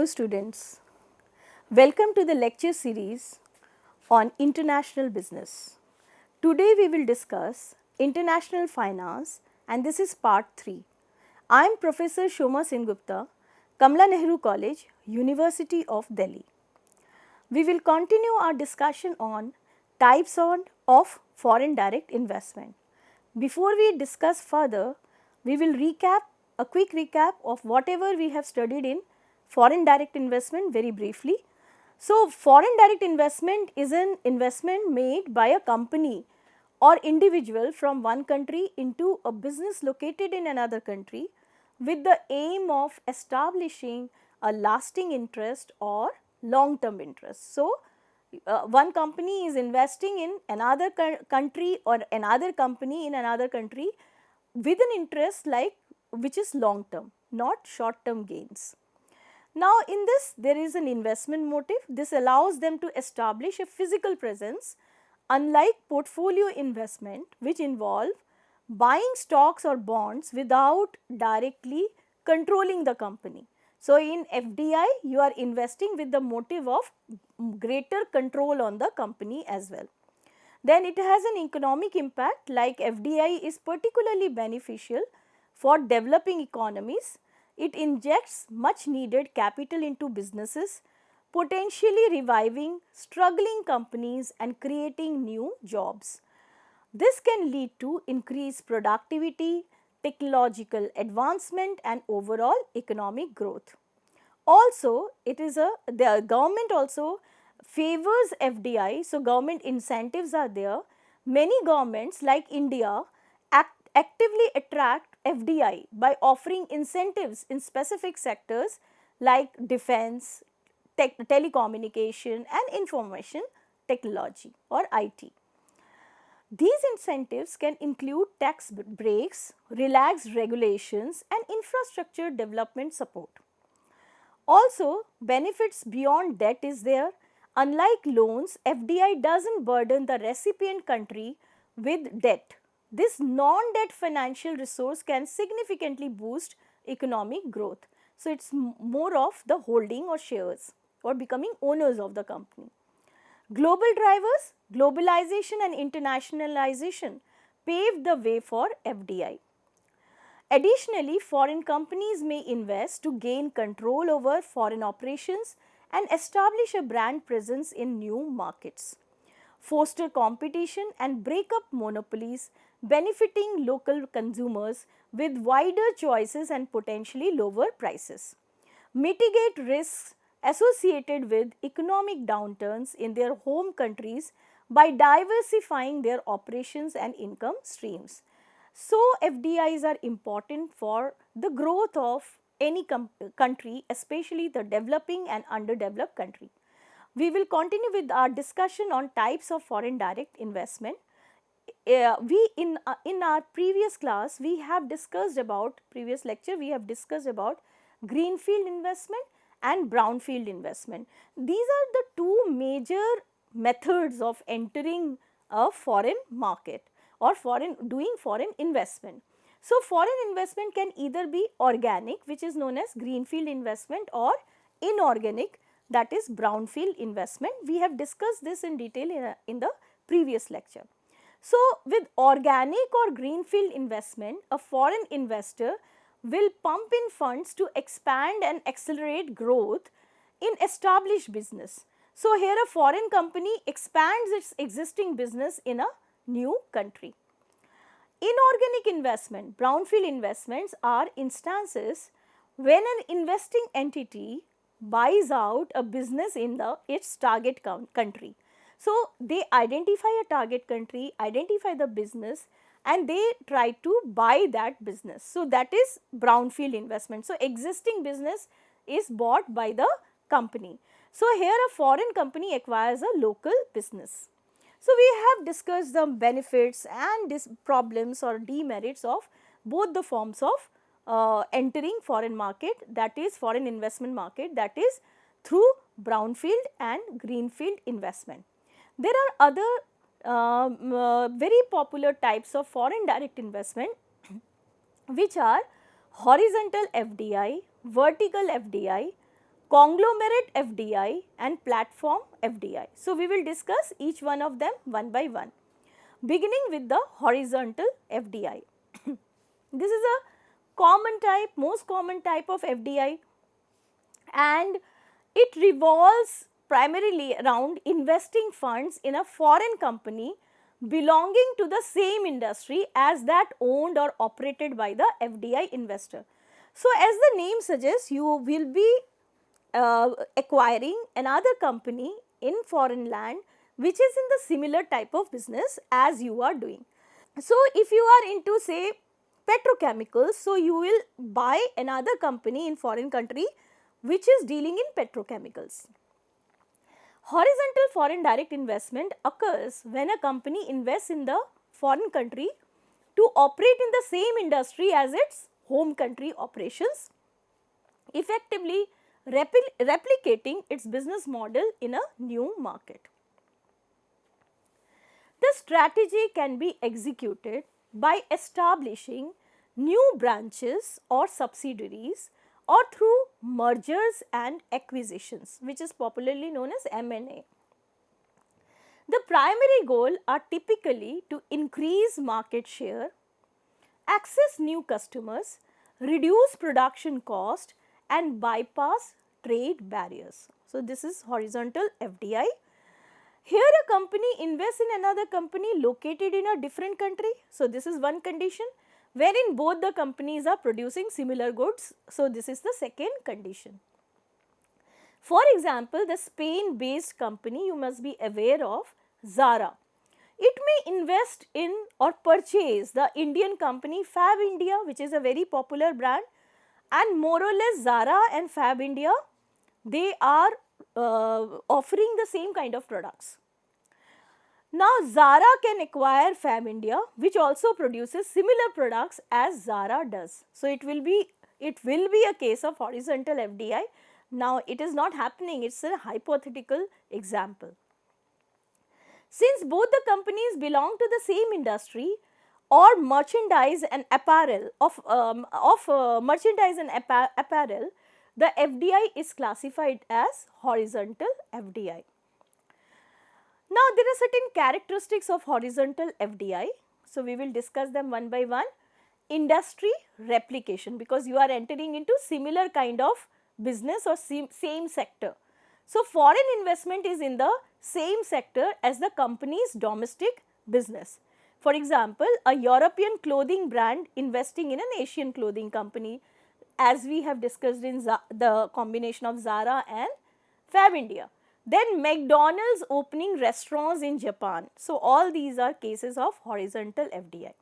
Hello students, welcome to the lecture series on international business. Today we will discuss international finance and this is part 3. I am Professor Soma Sen Gupta, Kamla Nehru College, University of Delhi. We will continue our discussion on types of foreign direct investment. Before we discuss further, we will a quick recap of whatever we have studied in foreign direct investment very briefly. So, foreign direct investment is an investment made by a company or individual from one country into a business located in another country with the aim of establishing a lasting interest or long term interest. So, one company is investing in another country or another company in another country with an interest like which is long term, not short term gains. Now, in this there is an investment motive. This allows them to establish a physical presence, unlike portfolio investment which involve buying stocks or bonds without directly controlling the company. So, in FDI you are investing with the motive of greater control on the company as well. Then it has an economic impact, like FDI is particularly beneficial for developing economies. It injects much needed capital into businesses, potentially reviving struggling companies and creating new jobs. This can lead to increased productivity, technological advancement and overall economic growth. Also, the government also favors FDI, so government incentives are there. Many governments like India actively attract FDI by offering incentives in specific sectors like defense, telecommunication and information technology or IT. These incentives can include tax breaks, relaxed regulations and infrastructure development support. Also, benefits beyond debt is there. Unlike loans, FDI does not burden the recipient country with debt. This non-debt financial resource can significantly boost economic growth. So, it is more of the holding or shares or becoming owners of the company. Global drivers, globalization and internationalization paved the way for FDI. Additionally, foreign companies may invest to gain control over foreign operations and establish a brand presence in new markets, foster competition and break up monopolies, benefiting local consumers with wider choices and potentially lower prices, mitigate risks associated with economic downturns in their home countries by diversifying their operations and income streams. So, FDIs are important for the growth of any country, especially the developing and underdeveloped country. We will continue with our discussion on types of foreign direct investment. In our previous class, we have discussed about we have discussed about greenfield investment and brownfield investment. These are the two major methods of entering a foreign market or doing foreign investment. So, foreign investment can either be organic, which is known as greenfield investment, or inorganic, that is brownfield investment. We have discussed this in detail in the previous lecture. So, with organic or greenfield investment, a foreign investor will pump in funds to expand and accelerate growth in established business. So, here a foreign company expands its existing business in a new country. Inorganic investment, brownfield investments are instances when an investing entity buys out a business in its target country. So, they identify a target country, identify the business and they try to buy that business. So, that is brownfield investment. So, existing business is bought by the company. So, here a foreign company acquires a local business. So, we have discussed the benefits and problems or demerits of both the forms of entering foreign market, that is foreign investment market, that is through brownfield and greenfield investment. There are other very popular types of foreign direct investment which are horizontal FDI, vertical FDI, conglomerate FDI and platform FDI. So, we will discuss each one of them one by one, beginning with the horizontal FDI. This is a common type, most common type of FDI, and it revolves primarily around investing funds in a foreign company belonging to the same industry as that owned or operated by the FDI investor. So, as the name suggests, you will be acquiring another company in foreign land which is in the similar type of business as you are doing. So, if you are into say petrochemicals, so you will buy another company in foreign country which is dealing in petrochemicals. Horizontal foreign direct investment occurs when a company invests in the foreign country to operate in the same industry as its home country operations, effectively replicating its business model in a new market. The strategy can be executed by establishing new branches or subsidiaries or through mergers and acquisitions, which is popularly known as M&A. The primary goal are typically to increase market share, access new customers, reduce production cost and bypass trade barriers. So, this is horizontal FDI. Here a company invests in another company located in a different country. So, this is one condition wherein both the companies are producing similar goods. So, this is the second condition. For example, the Spain based company you must be aware of, Zara. It may invest in or purchase the Indian company Fab India, which is a very popular brand, and more or less Zara and Fab India, they are offering the same kind of products. Now, Zara can acquire Fab India, which also produces similar products as Zara does. So, it will be a case of horizontal FDI. Now, it is not happening, it is a hypothetical example. Since both the companies belong to the same industry or merchandise and apparel merchandise and apparel, the FDI is classified as horizontal FDI. Now, there are certain characteristics of horizontal FDI. So, we will discuss them one by one. Industry replication, because you are entering into similar kind of business or same sector. So, foreign investment is in the same sector as the company's domestic business. For example, a European clothing brand investing in an Asian clothing company, as we have discussed in the combination of Zara and Fab India. Then McDonald's opening restaurants in Japan. So, all these are cases of horizontal FDI.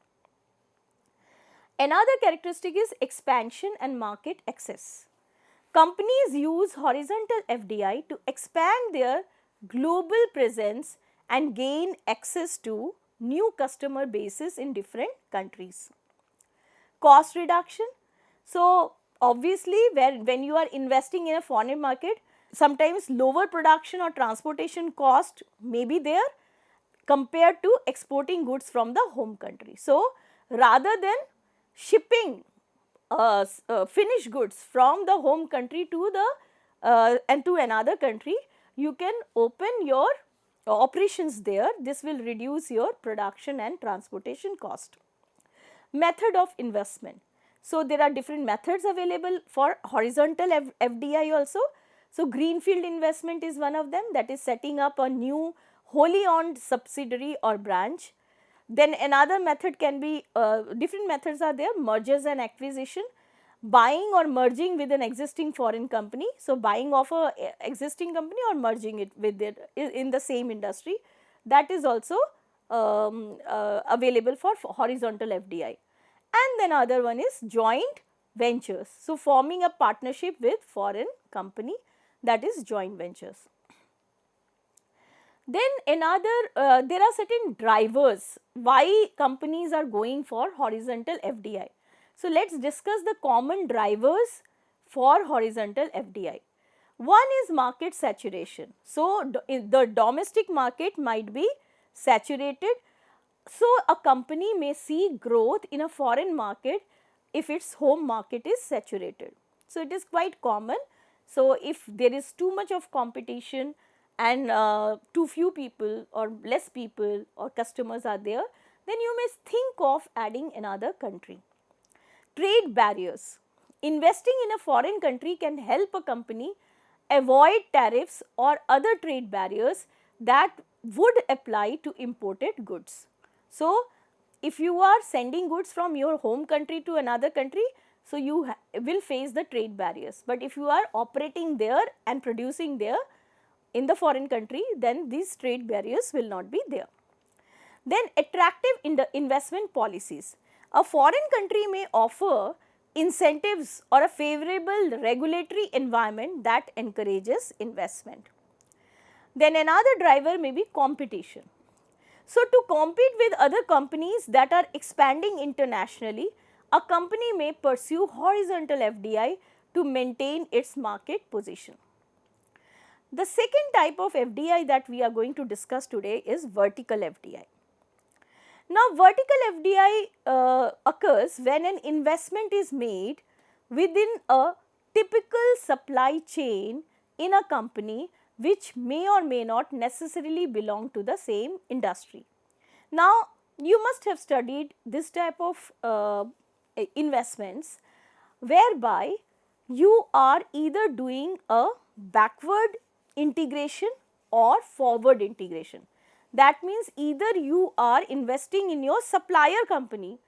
Another characteristic is expansion and market access. Companies use horizontal FDI to expand their global presence and gain access to new customer bases in different countries. Cost reduction. So, obviously, when you are investing in a foreign market, sometimes lower production or transportation cost may be there compared to exporting goods from the home country. So, rather than shipping finished goods from the home country to the and to another country, you can open your operations there. This will reduce your production and transportation cost. Method of investment. So, there are different methods available for horizontal FDI also. So, greenfield investment is one of them, that is setting up a new wholly owned subsidiary or branch. Then another method can be, different methods are there, mergers and acquisition, buying or merging with an existing foreign company. So, buying of a existing company or merging it with it in the same industry, that is also available for horizontal FDI. And then other one is joint ventures. So, forming a partnership with foreign company, that is joint ventures. Then another, there are certain drivers why companies are going for horizontal FDI. So, let us discuss the common drivers for horizontal FDI. One is market saturation. So, the domestic market might be saturated. So, a company may see growth in a foreign market if its home market is saturated. So, it is quite common. So, if there is too much of competition and too few people or less people or customers are there, then you may think of adding another country. Trade barriers. Investing in a foreign country can help a company avoid tariffs or other trade barriers that would apply to imported goods. So, if you are sending goods from your home country to another country, so you will face the trade barriers. But if you are operating there and producing there in the foreign country, then these trade barriers will not be there. Then attractive investment policies. A foreign country may offer incentives or a favorable regulatory environment that encourages investment. Then another driver may be competition. So, to compete with other companies that are expanding internationally, a company may pursue horizontal FDI to maintain its market position. The second type of FDI that we are going to discuss today is vertical FDI. Now, vertical FDI occurs when an investment is made within a typical supply chain in a company which may or may not necessarily belong to the same industry. Now, you must have studied this type of investments whereby you are either doing a backward integration or forward integration. That means either you are investing in your supplier company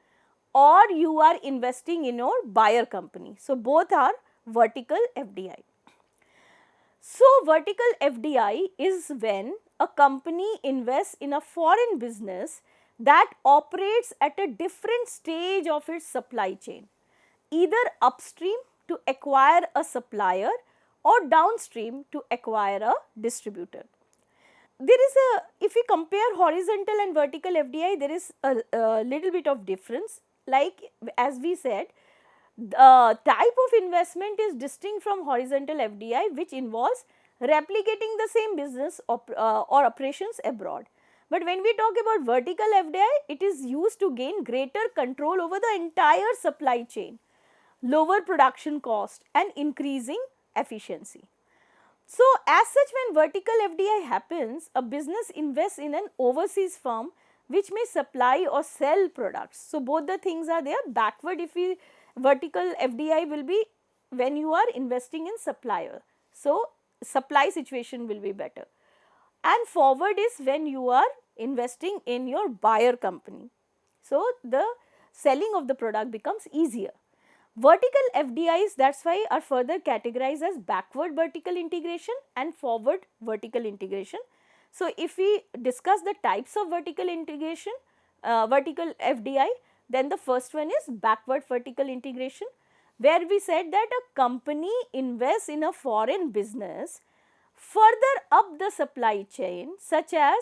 or you are investing in your buyer company. So, both are vertical FDI. So, vertical FDI is when a company invests in a foreign business that operates at a different stage of its supply chain, either upstream to acquire a supplier or downstream to acquire a distributor. There is if we compare horizontal and vertical FDI, there is a little bit of difference. Like as we said, the type of investment is distinct from horizontal FDI, which involves replicating the same business or operations abroad. But when we talk about vertical FDI, it is used to gain greater control over the entire supply chain, lower production cost and increasing efficiency. So, as such, when vertical FDI happens, a business invests in an overseas firm which may supply or sell products. So, both the things are there. Backward, if we vertical FDI will be when you are investing in supplier. So, supply situation will be better. And forward is when you are investing in your buyer company. So, the selling of the product becomes easier. Vertical FDIs, that is why, are further categorized as backward vertical integration and forward vertical integration. So, if we discuss the types of vertical integration, vertical FDI, then the first one is backward vertical integration, where we said that a company invests in a foreign business further up the supply chain, such as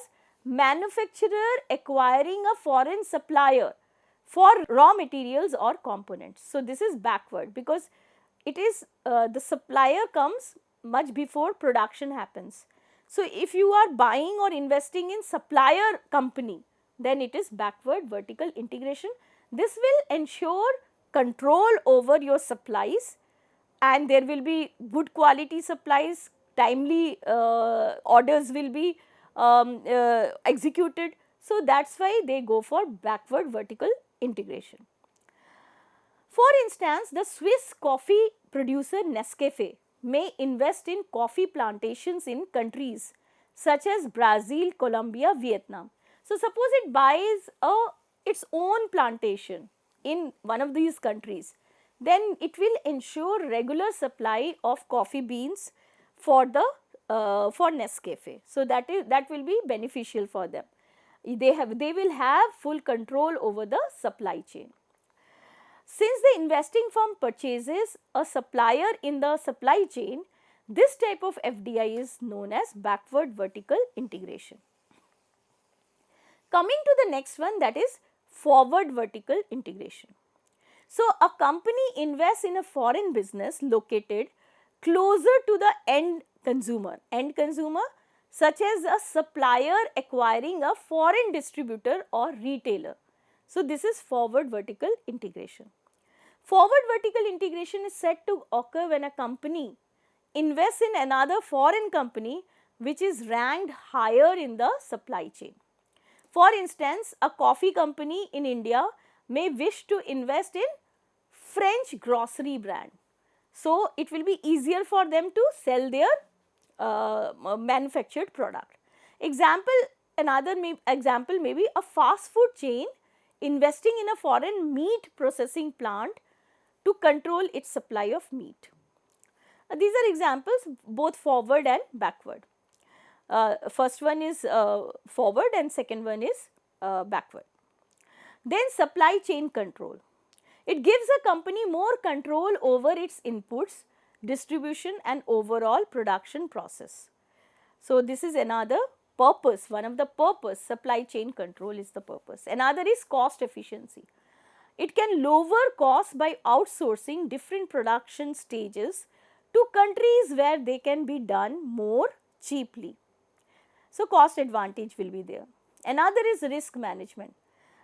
manufacturer acquiring a foreign supplier for raw materials or components. So, this is backward because it is the supplier comes much before production happens. So, if you are buying or investing in supplier company, then it is backward vertical integration. This will ensure control over your supplies and there will be good quality supplies, timely orders will be executed. So, that is why they go for backward vertical integration. For instance, the Swiss coffee producer Nescafe may invest in coffee plantations in countries such as Brazil, Colombia, Vietnam. So, suppose it buys its own plantation in one of these countries, then it will ensure regular supply of coffee beans for the for Nescafe. So, that will be beneficial for them. They will have full control over the supply chain. Since the investing firm purchases a supplier in the supply chain, this type of FDI is known as backward vertical integration. Coming to the next one, that is forward vertical integration. So, a company invests in a foreign business located closer to the end consumer such as a supplier acquiring a foreign distributor or retailer. So, this is forward vertical integration. Forward vertical integration is said to occur when a company invest in another foreign company which is ranked higher in the supply chain. For instance, a coffee company in India may wish to invest in French grocery brand. So, it will be easier for them to sell their manufactured product. Another example may be a fast food chain investing in a foreign meat processing plant to control its supply of meat. These are examples both forward and backward. First one is forward and second one is backward. Then supply chain control. It gives a company more control over its inputs, distribution and overall production process. So, this is another purpose, one of the purpose, supply chain control is the purpose. Another is cost efficiency. It can lower costs by outsourcing different production stages to countries where they can be done more cheaply. So, cost advantage will be there. Another is risk management.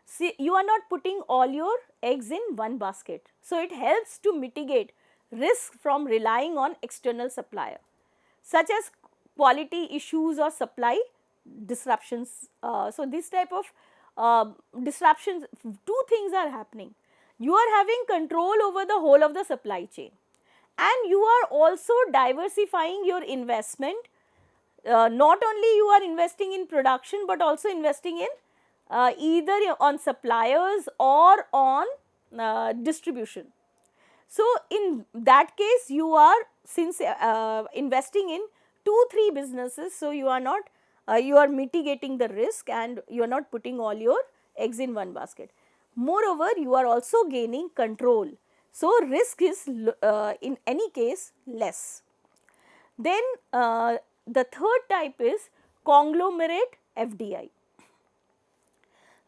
See, you are not putting all your eggs in one basket. So, it helps to mitigate risk from relying on external supplier, such as quality issues or supply disruptions. So, this type of disruptions, two things are happening. You are having control over the whole of the supply chain and you are also diversifying your investment. Not only you are investing in production, but also investing in either on suppliers or on distribution. So, in that case you are investing in 2-3 businesses. So, you are not you are mitigating the risk and you are not putting all your eggs in one basket. Moreover, you are also gaining control. So, risk is in any case less. Then the third type is conglomerate FDI.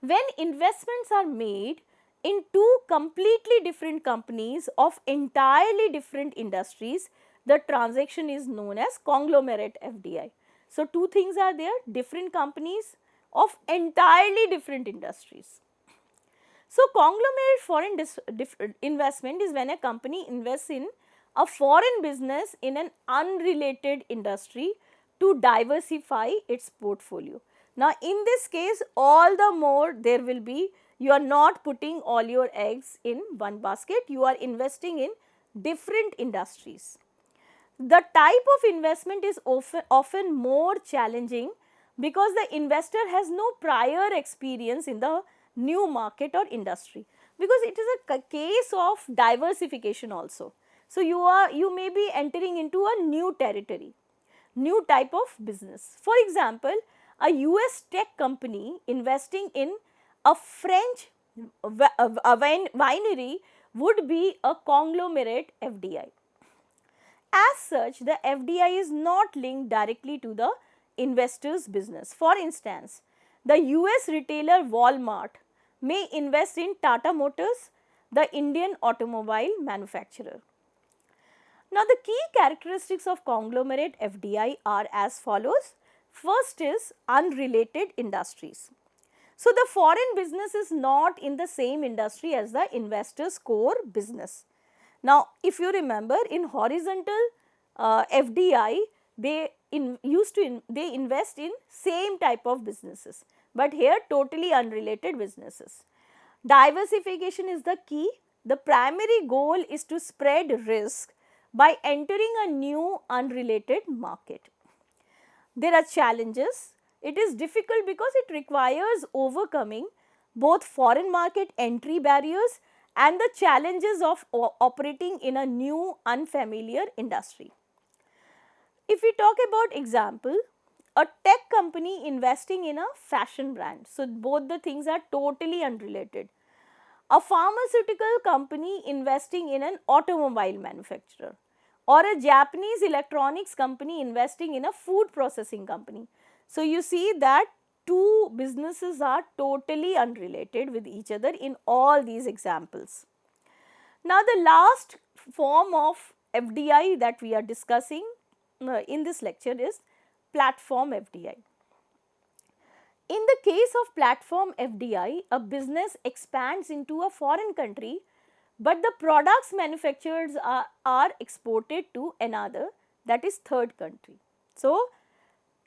When investments are made in two completely different companies of entirely different industries, the transaction is known as conglomerate FDI. So, two things are there, different companies of entirely different industries. So, conglomerate foreign investment is when a company invests in a foreign business in an unrelated industry to diversify its portfolio. Now, in this case, all the more there will be, you are not putting all your eggs in one basket, you are investing in different industries. The type of investment is often more challenging because the investor has no prior experience in the new market or industry, because it is a case of diversification also. So, you may be entering into a new territory, new type of business. For example, a US tech company investing in a French winery would be a conglomerate FDI. As such, the FDI is not linked directly to the investor's business. For instance, the US retailer Walmart may invest in Tata Motors, the Indian automobile manufacturer. Now, the key characteristics of conglomerate FDI are as follows. First is unrelated industries. So, the foreign business is not in the same industry as the investor's core business. Now, if you remember, in horizontal FDI, they invest in same type of businesses, but here totally unrelated businesses. Diversification is the key. The primary goal is to spread risk by entering a new unrelated market. There are challenges. It is difficult because it requires overcoming both foreign market entry barriers and the challenges of operating in a new unfamiliar industry. If we talk about example, a tech company investing in a fashion brand. So, both the things are totally unrelated. A pharmaceutical company investing in an automobile manufacturer, or a Japanese electronics company investing in a food processing company. So, you see that two businesses are totally unrelated with each other in all these examples. Now, the last form of FDI that we are discussing in this lecture is platform FDI. In the case of platform FDI, a business expands into a foreign country, but the products manufactured are exported to another, that is third country. So,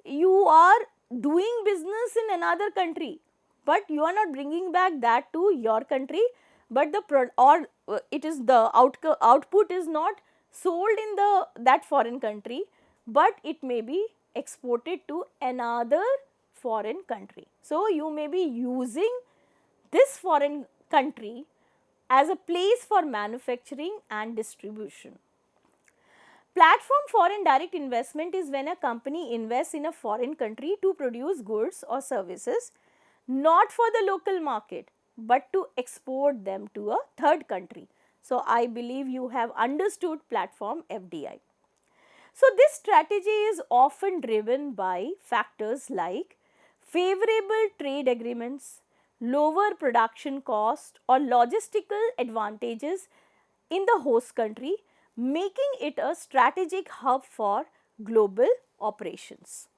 you are doing business in another country, but you are not bringing back that to your country, but the it is the output is not sold in that foreign country, but it may be exported to another foreign country. So, you may be using this foreign country as a place for manufacturing and distribution. Platform foreign direct investment is when a company invests in a foreign country to produce goods or services not for the local market, but to export them to a third country. So, I believe you have understood platform FDI. So, this strategy is often driven by factors like favorable trade agreements, lower production cost or logistical advantages in the host country, making it a strategic hub for global operations.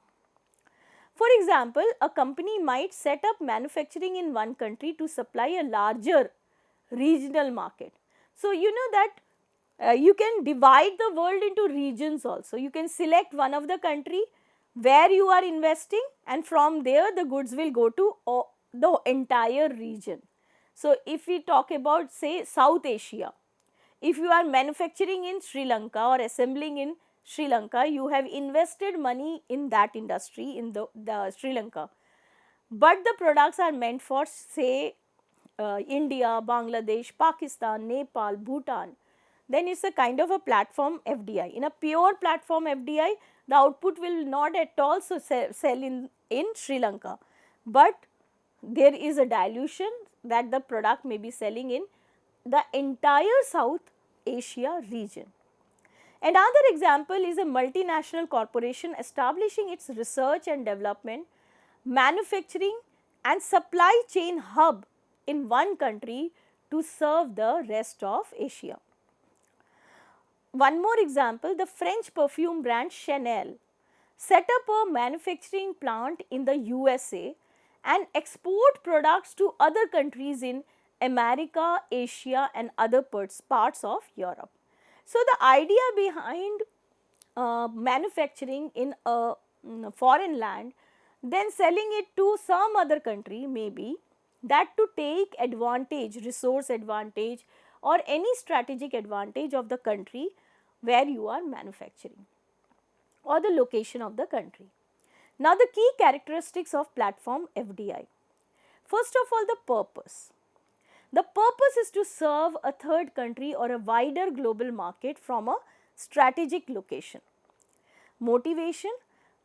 For example, a company might set up manufacturing in one country to supply a larger regional market. So, you know that you can divide the world into regions also. You can select one of the country where you are investing, and from there the goods will go to the entire region. So, if we talk about say South Asia, if you are manufacturing in Sri Lanka or assembling in Sri Lanka, you have invested money in that industry in the Sri Lanka, but the products are meant for say India, Bangladesh, Pakistan, Nepal, Bhutan, then it is a kind of a platform FDI. In a pure platform FDI, the output will not at all sell in Sri Lanka, but there is a dilution that the product may be selling in the entire South Asia region. Another example is a multinational corporation establishing its research and development, manufacturing and supply chain hub in one country to serve the rest of Asia. One more example, the French perfume brand Chanel set up a manufacturing plant in the USA and export products to other countries in America, Asia and other parts of Europe. So, the idea behind manufacturing in a foreign land, then selling it to some other country may be that to take advantage, resource advantage or any strategic advantage of the country where you are manufacturing or the location of the country. Now, the key characteristics of platform FDI. First of all, the purpose. The purpose is to serve a third country or a wider global market from a strategic location. Motivation,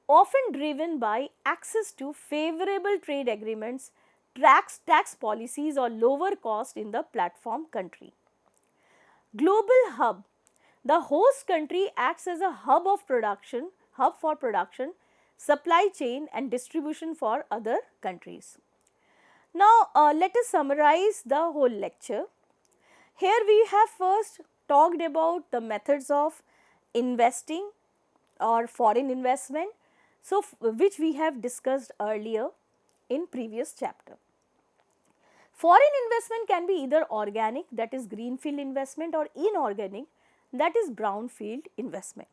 often driven by access to favorable trade agreements, tax policies or lower cost in the platform country. Global hub, the host country acts as a hub for production, supply chain and distribution for other countries. Now, let us summarize the whole lecture. Here we have first talked about the methods of investing or foreign investment, so which we have discussed earlier in previous chapter. Foreign investment can be either organic, that is greenfield investment, or inorganic, that is brownfield investment.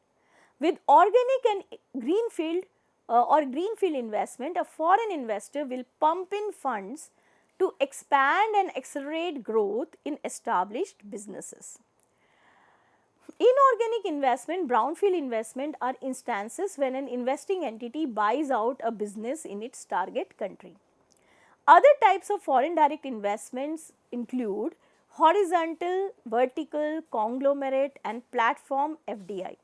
With organic and greenfield investment, a foreign investor will pump in funds to expand and accelerate growth in established businesses. Inorganic investment, brownfield investment are instances when an investing entity buys out a business in its target country. Other types of foreign direct investments include horizontal, vertical, conglomerate and platform FDI.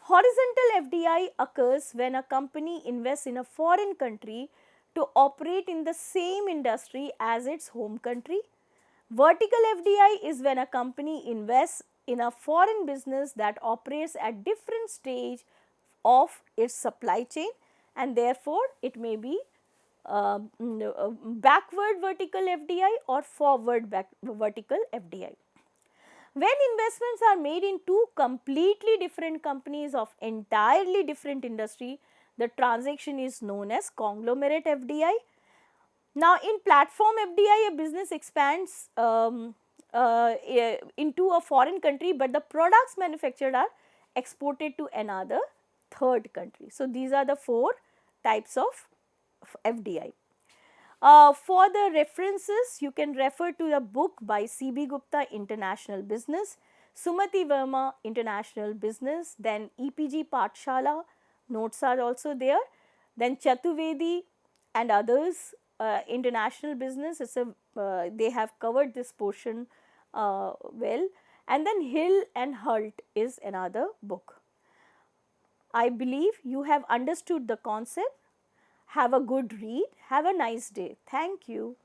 Horizontal FDI occurs when a company invests in a foreign country to operate in the same industry as its home country. Vertical FDI is when a company invests in a foreign business that operates at different stage of its supply chain, and therefore it may be backward vertical FDI or forward vertical FDI. When investments are made in two completely different companies of entirely different industry, the transaction is known as conglomerate FDI. Now, in platform FDI, a business expands into a foreign country, but the products manufactured are exported to another third country. So, these are the 4 types of FDI. For the references, you can refer to the book by C.B. Gupta, International Business, Sumati Verma, International Business, then EPG Pathshala, notes are also there, then Chaturvedi and others, International Business, they have covered this portion well, and then Hill and Hult is another book. I believe you have understood the concept. Have a good read. Have a nice day. Thank you.